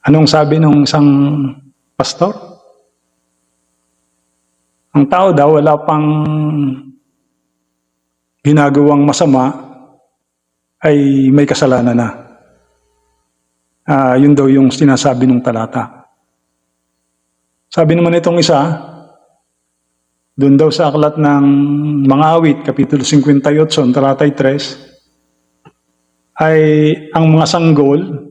Anong sabi ng isang pastor? Ang tao daw wala pang ginagawang masama ay may kasalanan na. Yun daw yung sinasabi ng talata. Sabi naman itong isa, doon daw sa aklat ng Mga Awit, Kapitulo 58, talata 3, ay ang mga sanggol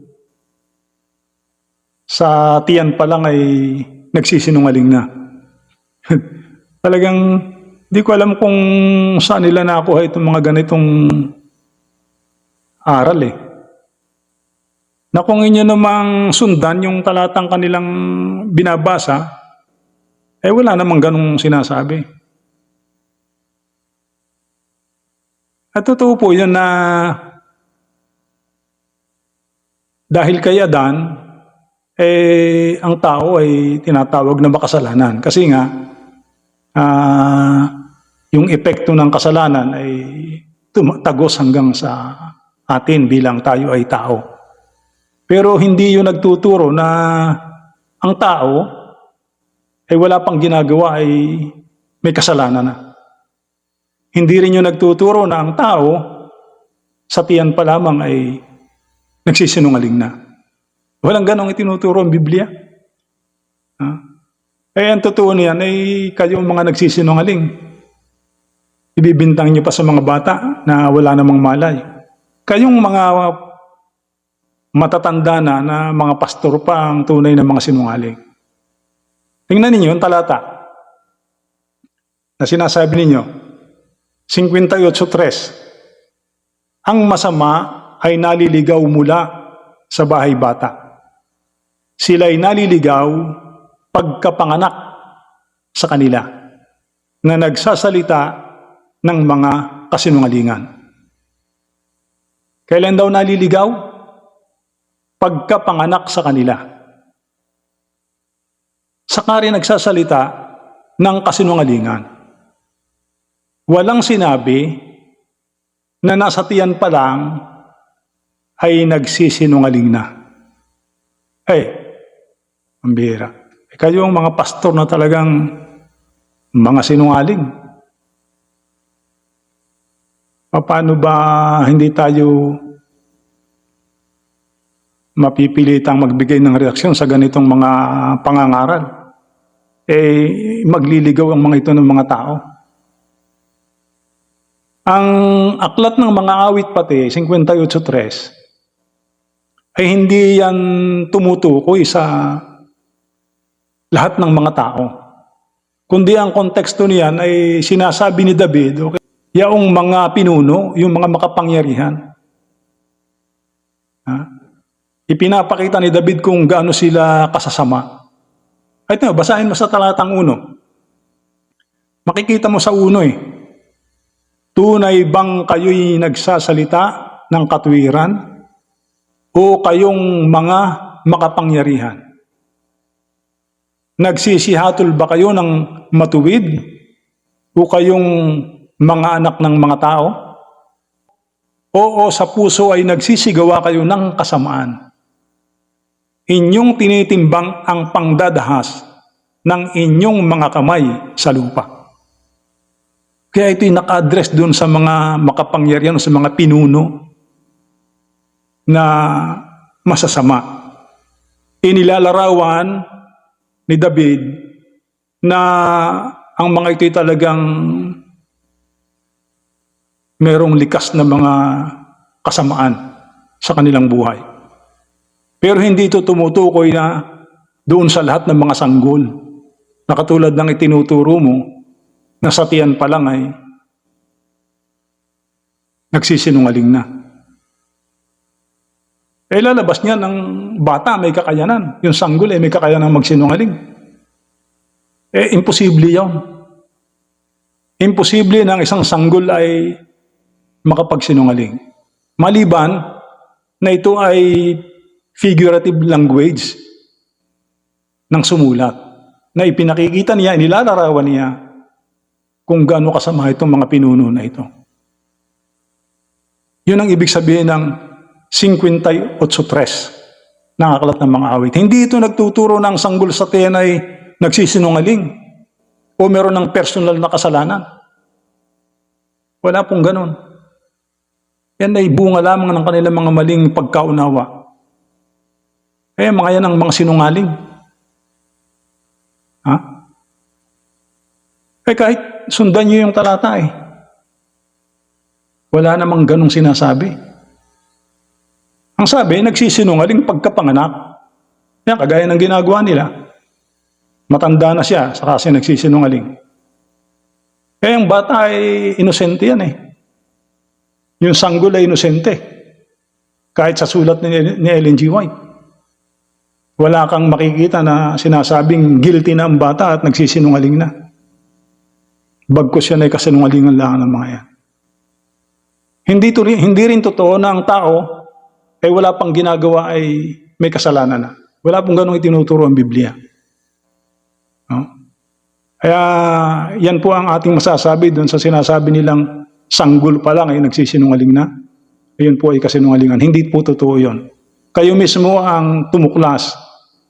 sa tiyan pa lang ay nagsisinungaling na. Talagang di ko alam kung saan nila nakuha itong mga ganitong aral na kung inyo namang sundan yung talatang kanilang binabasa, wala namang ganong sinasabi. At totoo po yun na dahil kay Adan, ang tao ay tinatawag na makasalanan. Kasi nga, yung epekto ng kasalanan ay tumatagos hanggang sa atin bilang tayo ay tao. Pero hindi yun nagtuturo na ang tao ay wala pang ginagawa ay may kasalanan na. Hindi rin yun nagtuturo na ang tao sa tiyan pa lamang ay nagsisinungaling na. Walang ganong itinuturo ang Biblia. Ang totoo niyan ay kayong mga nagsisinungaling. Ibibintang niyo pa sa mga bata na wala namang malay. Kayong mga matatanda na mga pastor pa ang tunay na mga sinungaling. Tingnan ninyo yung talata na sinasabi ninyo, 58:3. Ang masama ay naliligaw mula sa bahay bata. Sila'y naliligaw pagkapanganak sa kanila na nagsasalita ng mga kasinungalingan. Kailan daw naliligaw? Pagkapanganak sa kanila. Saka rin nagsasalita ng kasinungalingan. Walang sinabi na nasa tiyan pa lang ay nagsisinungaling na. Ang bihira. Kayo ang mga pastor na talagang mga sinungaling. Paano ba hindi tayo mapipilitang magbigay ng reaksyon sa ganitong mga pangangaral? Magliligaw ang mga ito ng mga tao. Ang aklat ng Mga Awit pati, 58:3, ay hindi yan tumutukoy sa lahat ng mga tao. Kundi ang konteksto niyan ay sinasabi ni David, yaong mga pinuno, yung mga makapangyarihan. Ipinapakita ni David kung gaano sila kasasama. Ito, basahin mo sa talatang 1. Makikita mo sa 1 Tunay bang kayo'y nagsasalita ng katwiran o kayong mga makapangyarihan? Nagsisihatol ba kayo ng matuwid o kayong mga anak ng mga tao? Oo, sa puso ay nagsisigawa kayo ng kasamaan. Inyong tinitimbang ang pangdadahas ng inyong mga kamay sa lupa. Kaya ito'y naka-address doon sa mga makapangyarihan, sa mga pinuno na masasama. Inilalarawan ni David na ang mga ito'y talagang merong likas na mga kasamaan sa kanilang buhay. Pero hindi ito tumutukoy na doon sa lahat ng mga sanggol na katulad ng itinuturo mo na sa tiyan pa lang ay nagsisinungaling na. Lalabas niya ng bata may kakayanan. Yung sanggol may kakayanan magsinungaling. Imposible yun. Imposible na ang isang sanggol ay makapagsinungaling. Maliban na ito ay figurative language ng sumulat na ipinakikita niya, inilalarawan niya kung gaano kasama itong mga pinuno na ito. Yun ang ibig sabihin ng 58:3. Nakakalat ng mga awit. Hindi ito nagtuturo ng sanggol sa tiyan ay nagsisinungaling o meron ng personal na kasalanan. Wala pong ganun. Yan ay bunga lamang ng kanilang mga maling pagkaunawa. Mga yan ang mga sinungaling. Ha? Kahit sundan nyo yung talata wala namang ganong sinasabi. Ang sabi, nagsisinungaling pagkapanganak. Yan, kagaya ng ginagawa nila. Matanda na siya, saka siya nagsisinungaling. Ang bata ay inosente yan Yung sanggol ay inosente. Kahit sa sulat ni Ellen G. White. Wala kang makikita na sinasabing guilty na ang bata at nagsisinungaling na. Bagkus yan ay kasinungalingan lang ng mga yan. Hindi rin totoo na ang tao ay wala pang ginagawa ay may kasalanan na. Wala pong ganong itinuturo ang Biblia. No? Kaya yan po ang ating masasabi doon sa sinasabi nilang sanggol pa lang ay nagsisinungaling na. Ayun po ay kasinungalingan. Hindi po totoo yun. Kayo mismo ang tumuklas.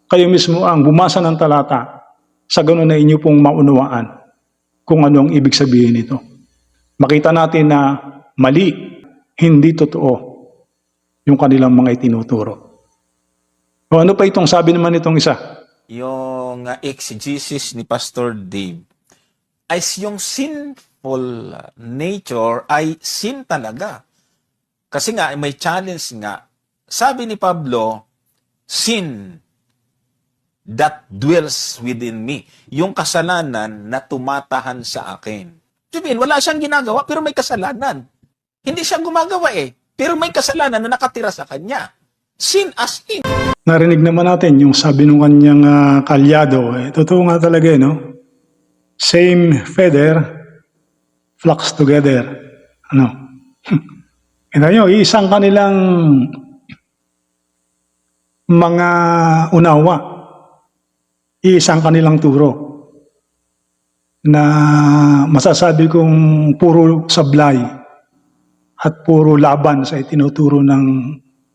Kayo mismo ang bumasa ng talata. Sa ganun na inyo pong maunawaan kung ano ang ibig sabihin nito. Makita natin na mali, hindi totoo yung kanilang mga itinuturo. O ano pa itong sabi naman itong isa? Yung exegesis ni Pastor Dave ay yung sinful nature ay sin talaga. Kasi nga, may challenge nga. Sabi ni Pablo, sin that dwells within me. Yung kasalanan na tumatahan sa akin. Sabihin, wala siyang ginagawa pero may kasalanan. Hindi siya gumagawa pero may kasalanan na nakatira sa kanya. Sin as in. Narinig naman natin yung sabi ng kanyang kalyado. Totoo nga talaga no? Same feather flocks together. Kita nyo, isang kanilang mga unawa. Isang kanilang turo. Na masasabi kong puro sablay at puro laban sa itinuturo ng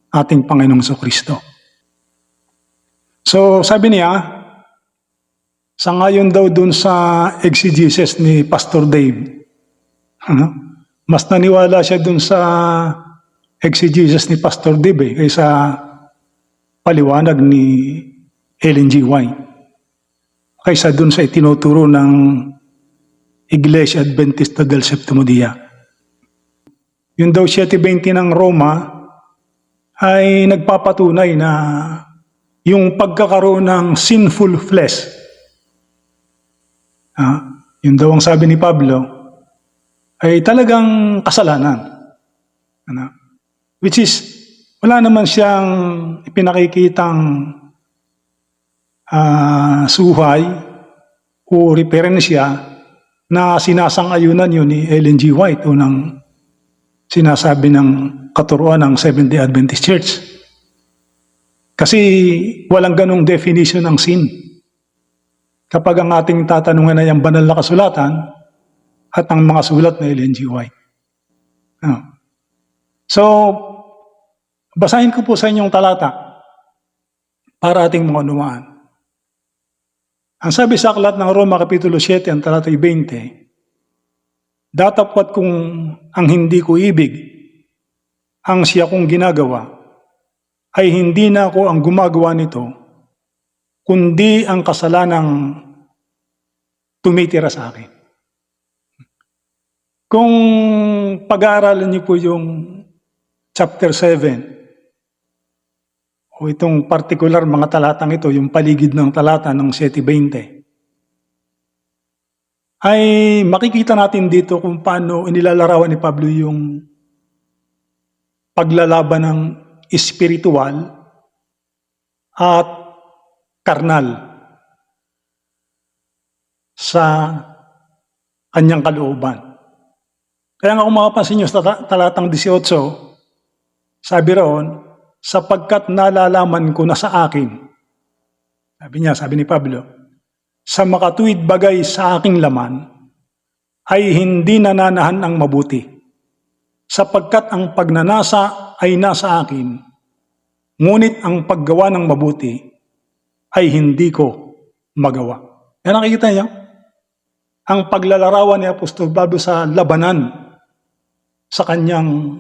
ating Panginoong Kristo. So sabi niya, sangayon daw dun sa exegesis ni Pastor Dave, mas naniwala siya dun sa exegesis ni Pastor Dave kaysa paliwanag ni Ellen G. White, kaysa dun sa itinuturo ng Iglesia Adventista del Séptimo Día. Yung daw 7:20 ng Roma ay nagpapatunay na yung pagkakaroon ng sinful flesh. Yun daw ang sabi ni Pablo ay talagang kasalanan. Which is, wala naman siyang ipinakikitang suhay o referensya na sinasang-ayunan yun ni Ellen G. White o ng sinasabi ng katuruan ng Seventh-day Adventist Church. Kasi walang ganong definition ng sin. Kapag ang ating tatanungan ay ang banal na kasulatan at ang mga sulat na Ellen G. White. So, basahin ko po sa inyong talata para ating mga unawaan. Ang sabi sa aklat ng Roma Kapitulo 7, ang talata 20, datapwat kung ang hindi ko ibig, ang siya kong ginagawa, ay hindi na ako ang gumagawa nito, kundi ang kasalanang tumitira sa akin. Kung pag-aaralan niyo po yung chapter 7, o itong particular mga talatang ito, yung paligid ng talata ng 7:20, ay makikita natin dito kung paano inilalarawan ni Pablo yung paglalaban ng espiritual at karnal sa kanyang kalooban. Kaya nga kung makapansin nyo sa talatang 18, sabi roon, sapagkat nalalaman ko na sa akin, sabi ni Pablo, sa makatuwid bagay sa aking laman, ay hindi nananahan ang mabuti, sapagkat ang pagnanasa ay nasa akin, ngunit ang paggawa ng mabuti ay hindi ko magawa. Yan nakikita niyo? Ang paglalarawan ni Apostol Pablo sa labanan sa kanyang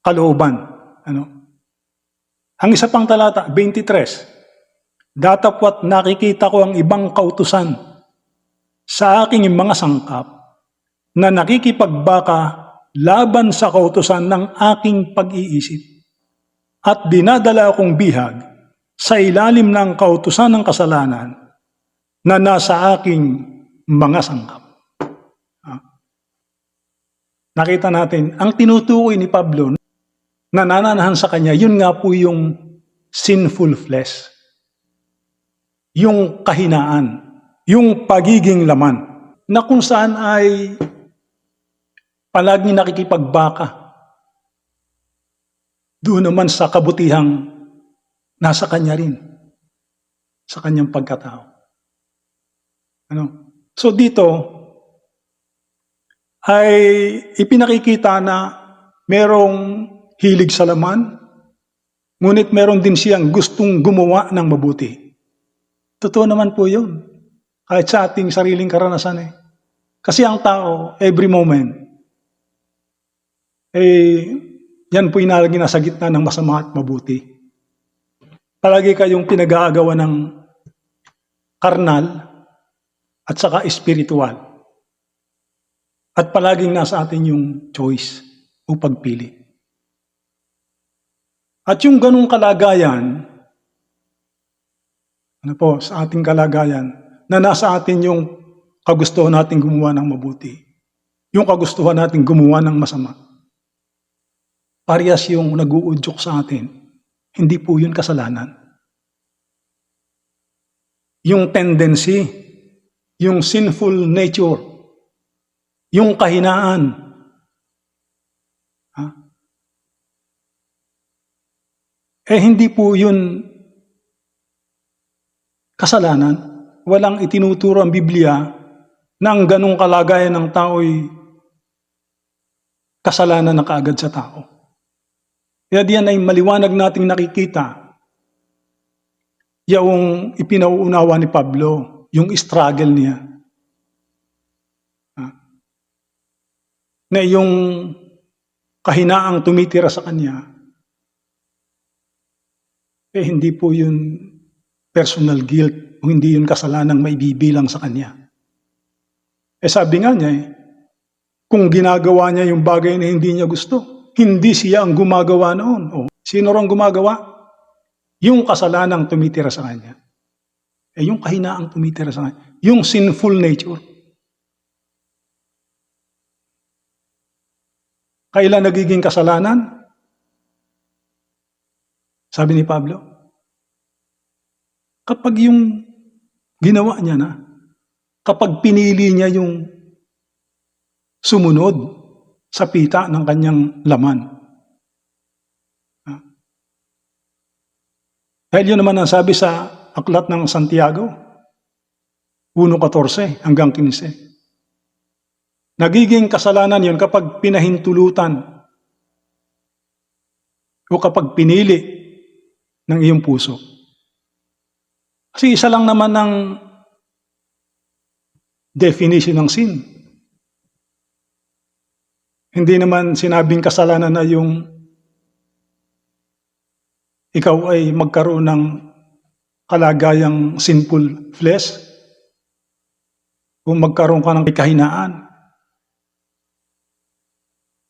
kalooban. Ano? Ang isa pang talata, 23, datapwat nakikita ko ang ibang kautusan sa aking mga sangkap na nakikipagbaka laban sa kautusan ng aking pag-iisip at dinadala akong bihag sa ilalim ng kautusan ng kasalanan na nasa aking mga sangkap. Nakita natin, ang tinutukoy ni Pablo na nananahan sa kanya, yun nga po yung sinful flesh. Yung kahinaan, yung pagiging laman, na kung saan ay palaging nakikipagbaka doon naman sa kabutihang nasa kanya rin, sa kanyang pagkatao. Ano? So dito ay ipinakikita na merong hilig sa laman, ngunit meron din siyang gustong gumawa ng mabuti. Totoo naman po yun, kahit sa ating sariling karanasan eh. Kasi ang tao, every moment, yan po inalagi na sa gitna ng masama at mabuti. Palagi kayong pinag-aagawa ng karnal at saka espiritual. At palaging nasa atin yung choice o pagpili. At yung ganung kalagayan, ano po, sa ating kalagayan, na nasa atin yung kagustuhan natin gumawa ng mabuti, yung kagustuhan natin gumawa ng masama, parehas yung nag-uudyok sa atin, hindi po yun kasalanan. Yung tendency, yung sinful nature, yung kahinaan, hindi po yun kasalanan. Walang itinuturo ang Biblia na ang ganong kalagayan ng tao'y kasalanan na kaagad sa tao. Kaya diyan ay maliwanag nating nakikita yung ipinauunawa ni Pablo, yung struggle niya. Na yung kahinaang tumitira sa kanya, hindi po yun personal guilt o hindi yun kasalanang maibibilang sa kanya. Sabi nga niya kung ginagawa niya yung bagay na hindi niya gusto, hindi siya ang gumagawa noon. Sino rang gumagawa? Yung kasalanang tumitira sa kanya. Yung kahinaang tumitira sa kanya. Yung sinful nature. Kailan nagiging kasalanan? Sabi ni Pablo, kapag yung ginawa niya na, kapag pinili niya yung sumunod sa pita ng kanyang laman. Dahil yun naman ang sabi sa aklat ng Santiago, 1:14 hanggang 15. Nagiging kasalanan yun kapag pinahintulutan o kapag pinili ng iyong puso. Kasi isa lang naman ang definition ng sin. Hindi naman sinabing kasalanan na yung ikaw ay magkaroon ng kalagayang sinful flesh o magkaroon ka ng kahinaan.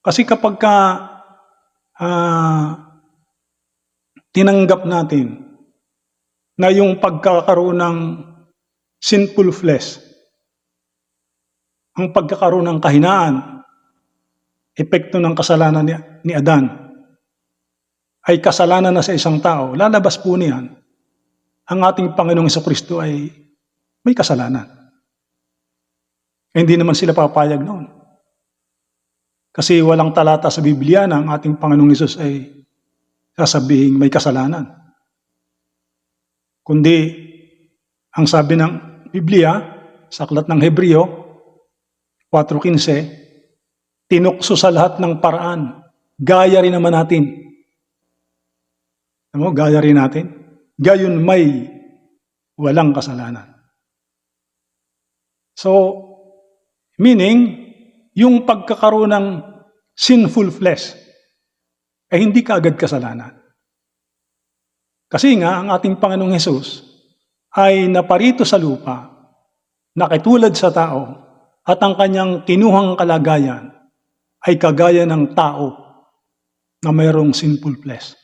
Kasi kapag tinanggap natin na yung pagkakaroon ng sinful flesh, ang pagkakaroon ng kahinaan, epekto ng kasalanan ni Adan, ay kasalanan na sa isang tao, lalabas po niyan, ang ating Panginoong Jesucristo ay may kasalanan. Hindi naman sila papayag noon. Kasi walang talata sa Biblia na ang ating Panginoong Hesus ay sasabihin may kasalanan. Kundi, ang sabi ng Biblia, sa aklat ng Hebreo, 4:15, tinukso sa lahat ng paraan, gaya rin naman natin. Ano, gaya rin natin. Gayon may walang kasalanan. So, meaning, yung pagkakaroon ng sinful flesh ay hindi kaagad kasalanan. Kasi nga, ang ating Panginoong Hesus ay naparito sa lupa, nakitulad sa tao, at ang kanyang kinuhang kalagayan ay kagaya ng tao na mayroong sinful flesh.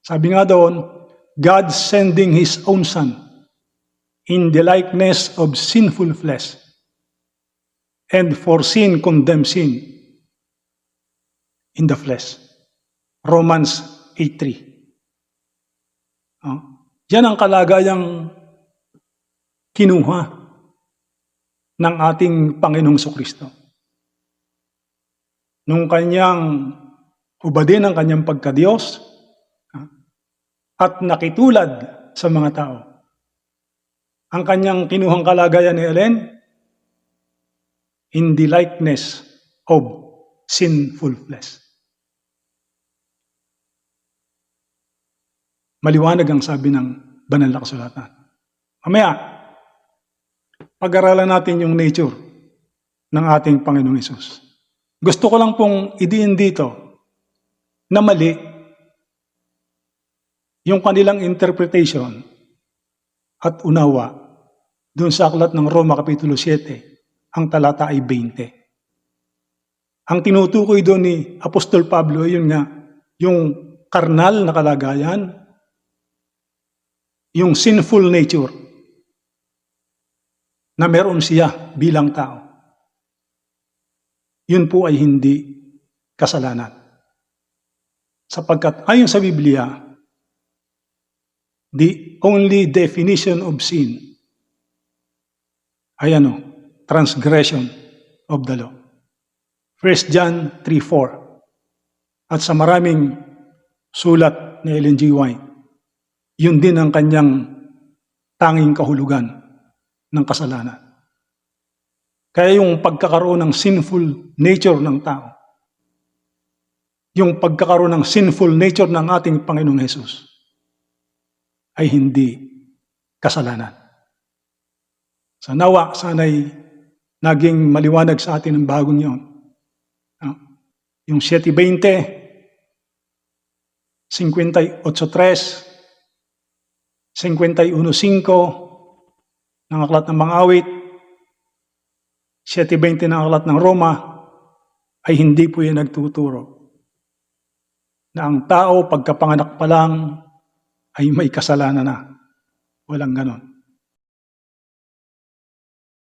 Sabi nga doon, God sending His own Son in the likeness of sinful flesh, and for sin condemned sin in the flesh. Romans 8:3. Yan ang kalagayang kinuha ng ating Panginoong Jesucristo. Nung kanyang hubadin ang kanyang pagka-Diyos at nakitulad sa mga tao. Ang kanyang kinuhang kalagayan ni Ellen in the likeness of sinful flesh. Maliwanag ang sabi ng banal na kasulatan. Mamaya, pag-aralan natin yung nature ng ating Panginoong Hesus. Gusto ko lang pong idiin dito na mali yung kanilang interpretation at unawa dun sa aklat ng Roma Kapitulo 7, ang talata ay 20. Ang tinutukoy doon ni Apostol Pablo, yun nga, yung karnal na kalagayan, yung sinful nature na meron siya bilang tao. Yun po ay hindi kasalanan. Sapagkat ayon sa Biblia, the only definition of sin ay transgression of the law. 1 John 3:4. At sa maraming sulat ni Ellen G. White, yun din ang kanyang tanging kahulugan ng kasalanan. Kaya yung pagkakaroon ng sinful nature ng tao, yung pagkakaroon ng sinful nature ng ating Panginoong Hesus ay hindi kasalanan. Sa nawa, sana'y naging maliwanag sa atin ang bagong yun. Yung 7:20, 58:3, 51:5 ng aklat ng mga awit, 7:20 ng aklat ng Roma, ay hindi po yan nagtuturo na ang tao pagkapanganak pa lang ay may kasalanan na. Walang ganon.